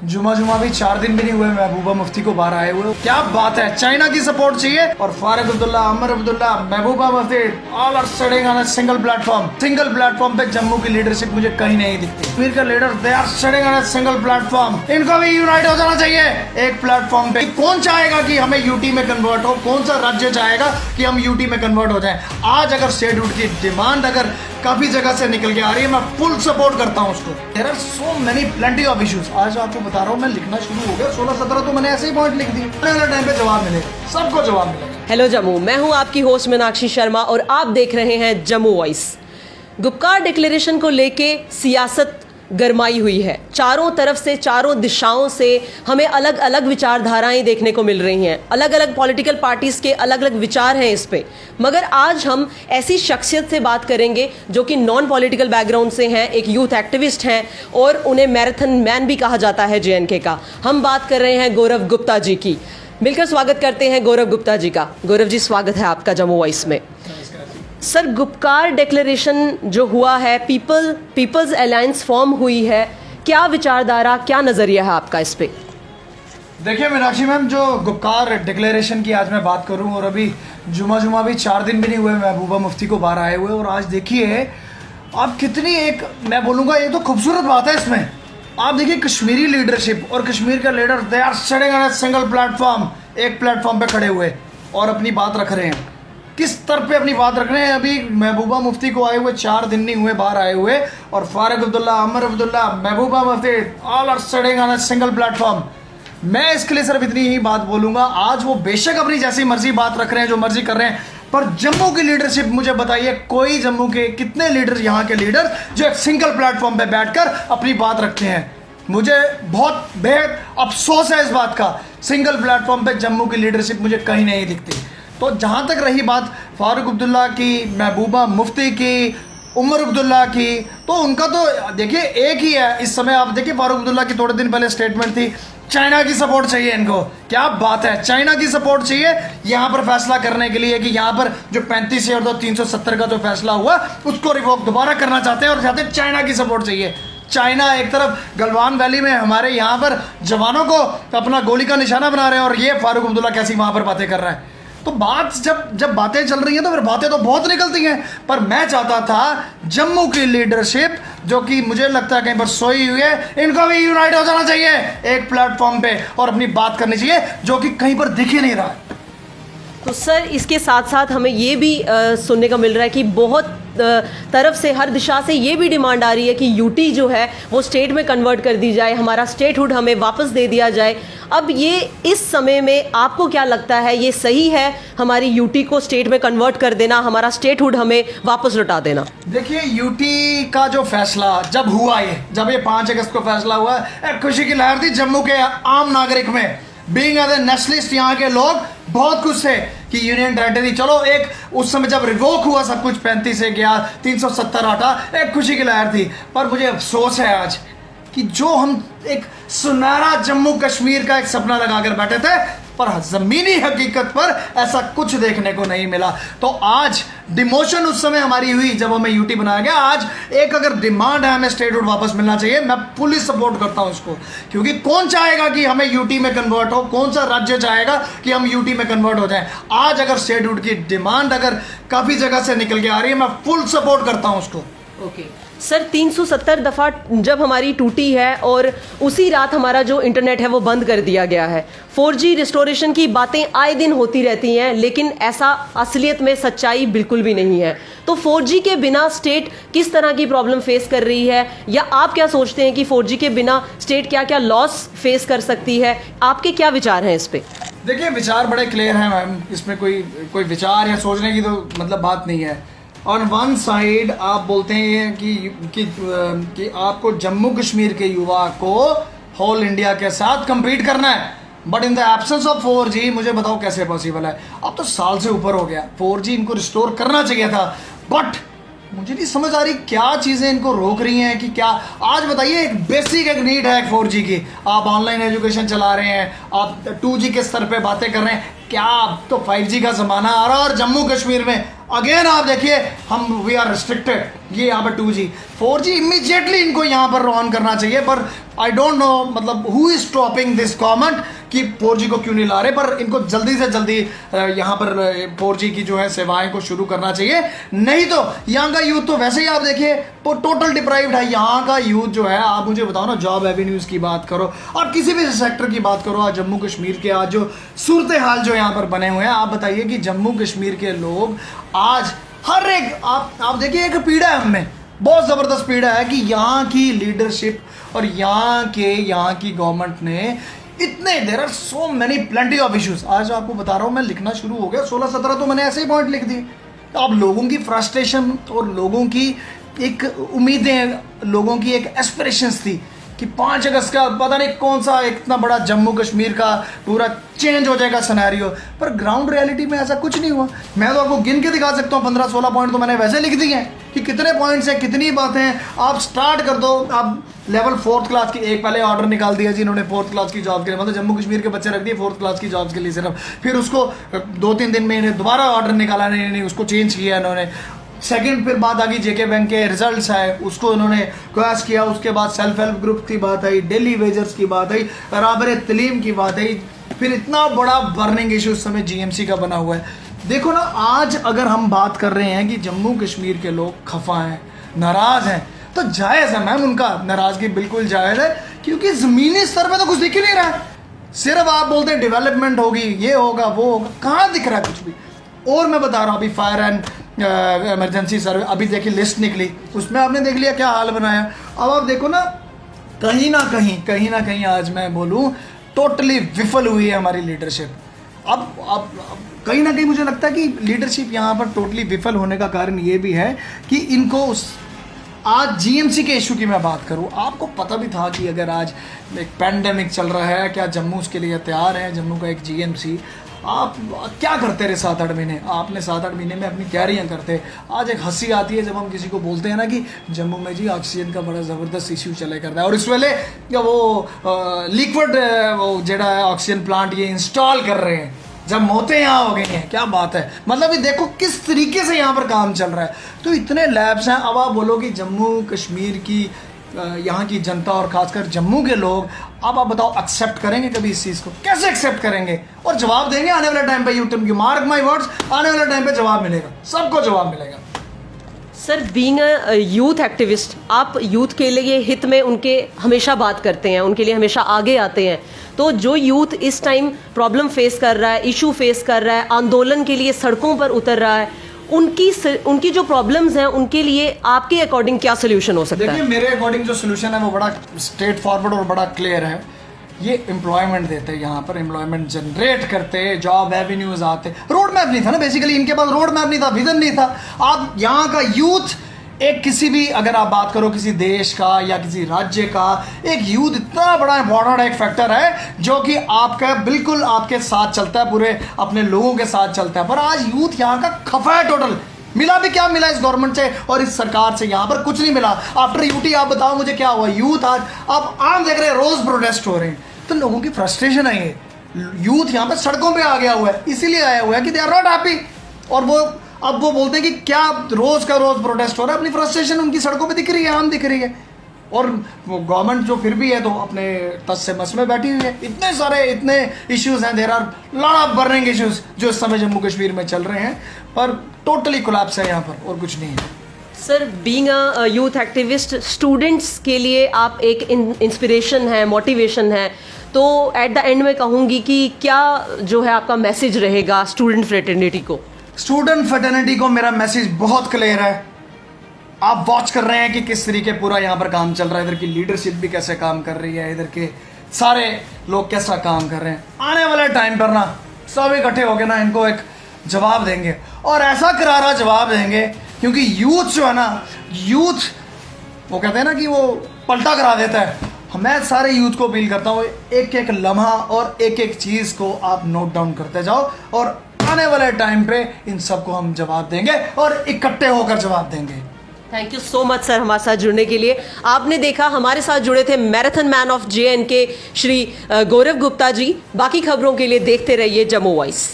जुमा जुमा भी 4 दिन भी नहीं हुए महबूबा मुफ्ती को बाहर आए हुए। क्या बात है, चाइना की सपोर्ट चाहिए। और Farooq Abdullah, Omar Abdullah, Mehbooba Mufti all are standing on a single platform पे जम्मू की लीडरशिप मुझे कहीं नहीं दिखती। कश्मीर का leader they are standing on a single platform. इनको भी यूनाइट हो जाना चाहिए एक प्लेटफॉर्म पे। कौन चाहेगा कि हमें यूटी में कन्वर्ट हो? कौन सा राज्य चाहेगा कि हम यूटी में कन्वर्ट हो जाए? आज अगर स्टेटहुड की डिमांड अगर काफी जगह से निकल के आ रही है, मैं फुल सपोर्ट करता हूं उसको। There are so many plenty of issues. आज आपको बता रहा हूं, मैं लिखना शुरू हो गया 16-17 तो मैंने ऐसे ही पॉइंट लिख दिए। अगले टाइम पे जवाब मिलेगा, सबको जवाब मिलेगा। हेलो जम्मू, मैं हूं आपकी होस्ट मीनाक्षी शर्मा और आप देख रहे हैं जम्मू वॉइस। गुपकार डिक्लेरेशन को लेके सियासत गरमाई हुई है। चारों तरफ से, चारों दिशाओं से हमें अलग अलग विचारधाराएं देखने को मिल रही हैं। अलग अलग पॉलिटिकल पार्टीज के अलग अलग विचार हैं इस पे। मगर आज हम ऐसी शख्सियत से बात करेंगे जो कि नॉन पॉलिटिकल बैकग्राउंड से हैं, एक यूथ एक्टिविस्ट हैं और उन्हें मैराथन मैन भी कहा जाता है जेएनके का। हम बात कर रहे हैं गौरव गुप्ता जी की। मिलकर स्वागत करते हैं गौरव गुप्ता जी का। गौरव जी, स्वागत है आपका जम्मू वॉइस में। सर, गुपकार डिक्लेरेशन जो हुआ है, पीपल्स अलायंस फॉर्म हुई है, क्या विचारधारा, क्या नजरिया है आपका इस पे? देखिए मीनाक्षी मैम, जो गुपकार डिक्लेरेशन की आज मैं बात करूं, और अभी जुमा भी 4 दिन भी नहीं हुए महबूबा मुफ्ती को बाहर आए हुए, और आज देखिए आप कितनी एक, मैं बोलूँगा ये तो खूबसूरत बात है इसमें। आप देखिए कश्मीरी लीडरशिप और कश्मीर का leader they are standing on a single platform, एक प्लेटफॉर्म पे खड़े हुए और अपनी बात रख रहे हैं। किस स्तर पे अपनी बात रख रहे हैं? अभी महबूबा मुफ्ती को आए हुए 4 दिन नहीं हुए बाहर आए हुए, और Farooq Abdullah, Omar Abdullah, Mehbooba Mufti all are standing on a single platform. मैं इसके लिए सिर्फ इतनी ही बात बोलूंगा, आज वो बेशक अपनी जैसी मर्जी बात रख रहे हैं, जो मर्जी कर रहे हैं, पर जम्मू की लीडरशिप, मुझे बताइए कोई जम्मू के कितने लीडर, यहाँ के लीडर जो एक सिंगल प्लेटफॉर्म पे बैठकर अपनी बात रखते हैं? मुझे बहुत बेहद अफसोस है इस बात का। सिंगल प्लेटफॉर्म पे जम्मू की लीडरशिप मुझे कहीं नहीं दिखती। तो जहाँ तक रही बात फारूक अब्दुल्ला की, महबूबा मुफ्ती की, उमर अब्दुल्ला की, तो उनका तो देखिए एक ही है इस समय। आप देखिए फारूक अब्दुल्ला की थोड़े दिन पहले स्टेटमेंट थी, चाइना की सपोर्ट चाहिए इनको। क्या बात है, चाइना की सपोर्ट चाहिए यहाँ पर फैसला करने के लिए कि यहाँ पर जो 35 और 370 का जो फैसला हुआ उसको रिवोक दोबारा करना चाहते हैं, और चाहते हैं चाइना की सपोर्ट चाहिए। चाइना एक तरफ गलवान वैली में हमारे यहाँ पर जवानों को अपना गोली का निशाना बना रहे हैं, और ये फारूक अब्दुल्ला कैसी वहाँ पर बातें कर रहा है। तो बात जब बातें चल रही हैं तो फिर बातें तो बहुत निकलती हैं, पर मैं चाहता था जम्मू की लीडरशिप, जो कि मुझे लगता है कहीं पर सोई हुई है, इनको भी यूनाइट हो जाना चाहिए एक प्लेटफॉर्म पे और अपनी बात करनी चाहिए, जो कि कहीं पर दिख ही नहीं रहा है। तो सर, इसके साथ साथ हमें ये भी सुनने को मिल रहा है कि बहुत तरफ से, हर दिशा से ये भी डिमांड आ रही है कि यूटी जो है वो स्टेट में कन्वर्ट कर दी जाए, हमारा स्टेटहुड हमें वापस दे दिया जाए। अब ये इस समय में आपको क्या लगता है, ये सही है हमारी यूटी को स्टेट में कन्वर्ट कर देना, हमारा स्टेटहुड हमें वापस लौटा देना? देखिए यूटी का जो फैसला जब हुआ, जब ये 5 अगस्त को फैसला हुआ, एक खुशी की लहर थी जम्मू के आम नागरिक में। बीइंग एज ए नेशनलिस्ट, यहाँ के लोग बहुत खुश थे कि यूनियन टेरिटरी, चलो एक उस समय जब रिवोक हुआ सब कुछ, 35 से गया, 370 हटा, एक खुशी की लहर थी। पर मुझे अफसोस है आज कि जो हम एक सुनहरा जम्मू कश्मीर का एक सपना लगाकर बैठे थे, पर जमीनी हकीकत पर ऐसा कुछ देखने को नहीं मिला। तो आज डिमोशन उस समय हमारी हुई जब हमें यूटी बनाया गया। आज एक अगर डिमांड है हमें स्टेटहुड वापस मिलना चाहिए, मैं फुली सपोर्ट करता हूं उसको, क्योंकि कौन चाहेगा कि हमें यूटी में कन्वर्ट हो? कौन सा राज्य चाहेगा कि हम यूटी में कन्वर्ट हो जाए? आज अगर स्टेटहुड की डिमांड अगर काफी जगह से निकल के आ रही है, मैं फुल सपोर्ट करता हूं उसको। ओके सर, 370 दफ़ा जब हमारी टूटी है और उसी रात हमारा जो इंटरनेट है वो बंद कर दिया गया है। 4G रिस्टोरेशन की बातें आए दिन होती रहती हैं, लेकिन ऐसा असलियत में सच्चाई बिल्कुल भी नहीं है। तो 4G के बिना स्टेट किस तरह की प्रॉब्लम फेस कर रही है, या आप क्या सोचते हैं कि 4G के बिना स्टेट क्या क्या लॉस फेस कर सकती है? आपके क्या विचार हैं इस पे? देखिए विचार बड़े क्लियर हैं मैम, इसमें कोई विचार या सोचने की तो मतलब बात नहीं है। ऑन वन साइड आप बोलते हैं कि आपको जम्मू कश्मीर के युवा को होल इंडिया के साथ compete करना है, but in the absence of 4G मुझे बताओ कैसे पॉसिबल है? अब तो साल से ऊपर हो गया, 4G इनको रिस्टोर करना चाहिए था, बट मुझे नहीं समझ आ रही क्या चीज़ें इनको रोक रही हैं कि क्या। आज बताइए, एक बेसिक एक नीड है 4G की, आप ऑनलाइन एजुकेशन चला रहे हैं, आप 2G के स्तर पे बातें कर रहे हैं, क्या अब तो 5G का ज़माना आ रहा है। और जम्मू कश्मीर में अगेन आप देखिए, हम वी आर रिस्ट्रिक्टेड, ये यहाँ पर 2G 4G इमीडिएटली इनको यहाँ पर ऑन करना चाहिए। पर आई डोंट नो मतलब who is stopping this government कि 4G को क्यों नहीं ला रहे, पर इनको जल्दी से जल्दी यहाँ पर 4G की जो है सेवाएं को शुरू करना चाहिए। नहीं तो यहाँ का यूथ तो वैसे ही आप देखिए टोटल डिप्राइव्ड है। यहाँ का यूथ जो है, आप मुझे बताओ ना, जॉब एवेन्यूज़ की बात करो, आप किसी भी सेक्टर की बात करो, आज जम्मू कश्मीर के आज जो सूरत हाल जो यहाँ पर बने हुए हैं, आप बताइए कि जम्मू कश्मीर के लोग आज हर एक, आप देखिए एक पीड़ा है हमें, बहुत ज़बरदस्त पीड़ा है कि यहाँ की लीडरशिप और यहाँ की गवर्नमेंट ने इतने, there are so many plenty of issues. आज आपको बता रहा हूँ, मैं लिखना शुरू हो गया 16-17 तो मैंने ऐसे ही पॉइंट लिख दिए। अब लोगों की फ्रस्ट्रेशन और लोगों की एक उम्मीदें, लोगों की एक एस्पिरेशंस थी कि 5 अगस्त का पता नहीं कौन सा इतना बड़ा जम्मू कश्मीर का पूरा चेंज हो जाएगा सिनेरियो, पर ग्राउंड रियलिटी में ऐसा कुछ नहीं हुआ। मैं तो आपको गिन के दिखा सकता हूँ, 15-16 पॉइंट तो मैंने वैसे लिख दिए हैं कि कितने पॉइंट्स हैं, कितनी बातें हैं। आप स्टार्ट कर दो, आप लेवल 4th क्लास की, एक पहले ऑर्डर निकाल दिया जी इन्होंने 4th क्लास की जॉब के लिए, मतलब जम्मू कश्मीर के बच्चे रख दिए 4th क्लास की जॉब्स के लिए सिर्फ। फिर उसको 2-3 दिन में इन्हें दोबारा ऑर्डर निकाला, नहीं उसको चेंज किया इन्होंने। सेकंड फिर बात आ गई जेके बैंक के रिजल्ट्स आए, उसको इन्होंने क्रैश किया। उसके बाद सेल्फ हेल्प ग्रुप की बात आई, डेली वेजर्स की बात आई, बराबर तलीम की बात आई। फिर इतना बड़ा बर्निंग इशू उस समय जीएमसी का बना हुआ है। देखो ना, आज अगर हम बात कर रहे हैं कि जम्मू कश्मीर के लोग खफा हैं, नाराज़ हैं, तो जायज़ है मैम, उनका नाराज़गी बिल्कुल जायज़ है, क्योंकि ज़मीनी स्तर पे तो कुछ दिख ही नहीं रहा है। सिर्फ आप बोलते हैं डेवलपमेंट होगी, ये होगा वो होगा, कहाँ दिख रहा है कुछ भी। और मैं बता रहा हूँ, अभी फायर एंड इमरजेंसी सर्वे अभी देखिए लिस्ट निकली, उसमें आपने देख लिया क्या हाल बनाया। अब आप देखो ना, कहीं ना कहीं आज मैं बोलूँ टोटली विफल हुई है हमारी लीडरशिप। अब कहीं ना कहीं मुझे लगता है कि लीडरशिप यहाँ पर टोटली विफल होने का कारण ये भी है कि इनको आज जीएमसी के इशू की मैं बात करूँ, आपको पता भी था कि अगर आज एक पैंडेमिक चल रहा है, क्या जम्मू उसके लिए तैयार है, जम्मू का एक जीएमसी। आप क्या करते रहे 7-8 महीने, आपने 7-8 महीने में अपनी तैयारियाँ करते। आज एक हंसी आती है जब हम किसी को बोलते हैं ना कि जम्मू में जी ऑक्सीजन का बड़ा ज़बरदस्त इशू चले करता है, और इस वेले वो लिक्विड वो जेड़ा ऑक्सीजन प्लांट ये इंस्टॉल कर रहे हैं, जब मौतें यहाँ हो गई हैं। क्या बात है, मतलब ये देखो किस तरीके से यहाँ पर काम चल रहा है। तो इतने लैब्स हैं। अब आप बोलो कि जम्मू कश्मीर की यहाँ की जनता और खासकर जम्मू के लोग, अब आप बताओ एक्सेप्ट करेंगे कभी इस चीज़ को? कैसे एक्सेप्ट करेंगे? और जवाब देंगे आने वाले टाइम पे, यू मार्क माई वर्ड्स, आने वाले टाइम पे जवाब मिलेगा, सबको जवाब मिलेगा। Sir, being a youth activist, आप यूथ के लिए हित में उनके हमेशा बात करते हैं, उनके लिए हमेशा आगे आते हैं। तो जो यूथ इस टाइम प्रॉब्लम फेस कर रहा है, इशू फेस कर रहा है, आंदोलन के लिए सड़कों पर उतर रहा है, उनकी जो प्रॉब्लम्स हैं उनके लिए आपके अकॉर्डिंग क्या सोल्यूशन हो सकता है? देखिए, मेरे अकॉर्डिंग जो सोल्यूशन है वो बड़ा स्ट्रेट फॉरवर्ड और बड़ा क्लियर है। ये एम्प्लॉयमेंट देते, यहाँ पर एम्प्लॉयमेंट जनरेट करते, जॉब एवेन्यूज आते। रोड मैप नहीं था ना, बेसिकली इनके पास रोड मैप नहीं था, विजन नहीं था। आप यहाँ का यूथ, एक किसी भी अगर आप बात करो किसी देश का या किसी राज्य का, एक यूथ इतना बड़ा इंपॉर्टेंट एक फैक्टर है जो कि आपका बिल्कुल आपके साथ चलता है, पूरे अपने लोगों के साथ चलता है। पर आज यूथ यहाँ का खफा है टोटल। मिला भी क्या मिला इस गवर्नमेंट से और इस सरकार से? यहाँ पर कुछ नहीं मिला। आफ्टर यूटी आप बताओ मुझे क्या हुआ? यूथ आज आप आम देख रहे हैं, रोज प्रोटेस्ट हो रहे हैं, तो लोगों की फ्रस्ट्रेशन है। ये यूथ यहाँ पर सड़कों पे आ गया हुआ है, इसीलिए आया हुआ है कि दे आर नॉट हैप्पी। और वो अब वो बोलते हैं कि क्या रोज का रोज प्रोटेस्ट हो रहा है, अपनी फ्रस्ट्रेशन उनकी सड़कों पे दिख रही है, आम दिख रही है। और वो गवर्नमेंट जो फिर भी है तो अपने तस से मस में बैठी हुई है। इतने सारे इतने इश्यूज हैं, there are lot of burning issues जो इस समय जम्मू कश्मीर में चल रहे हैं, पर टोटली कोलैप्स है यहाँ पर और कुछ नहीं है। Sir, being a youth activist, students के लिए आप एक इंस्पिरेशन है, मोटिवेशन है, तो एट द एंड में कहूँगी कि क्या जो है आपका मैसेज रहेगा स्टूडेंट फ्रेटर्निटी को? स्टूडेंट फ्रेटर्निटी को मेरा मैसेज बहुत क्लियर है। आप वॉच कर रहे हैं कि किस तरीके पूरा यहाँ पर काम चल रहा है, इधर की लीडरशिप भी कैसे काम कर रही है, इधर के सारे लोग कैसा काम कर रहे हैं। आने वाले टाइम पर ना सब इकट्ठे होकर ना इनको एक जवाब देंगे, और ऐसा करारा जवाब देंगे, क्योंकि यूथ जो है ना, यूथ वो कहते हैं ना कि वो पलटा करा देता है। मैं सारे यूथ को अपील करता हूँ, एक एक लम्हा और एक एक चीज़ को आप नोट डाउन करते जाओ, और आने वाले टाइम पे इन सबको हम जवाब देंगे और इकट्ठे होकर जवाब देंगे। Thank you so much sir हमारे साथ जुड़ने के लिए। आपने देखा हमारे साथ जुड़े थे marathon man of JNK Shri Gaurav Gupta ji. बाकी खबरों के लिए देखते रहिए जम्मू वॉइस।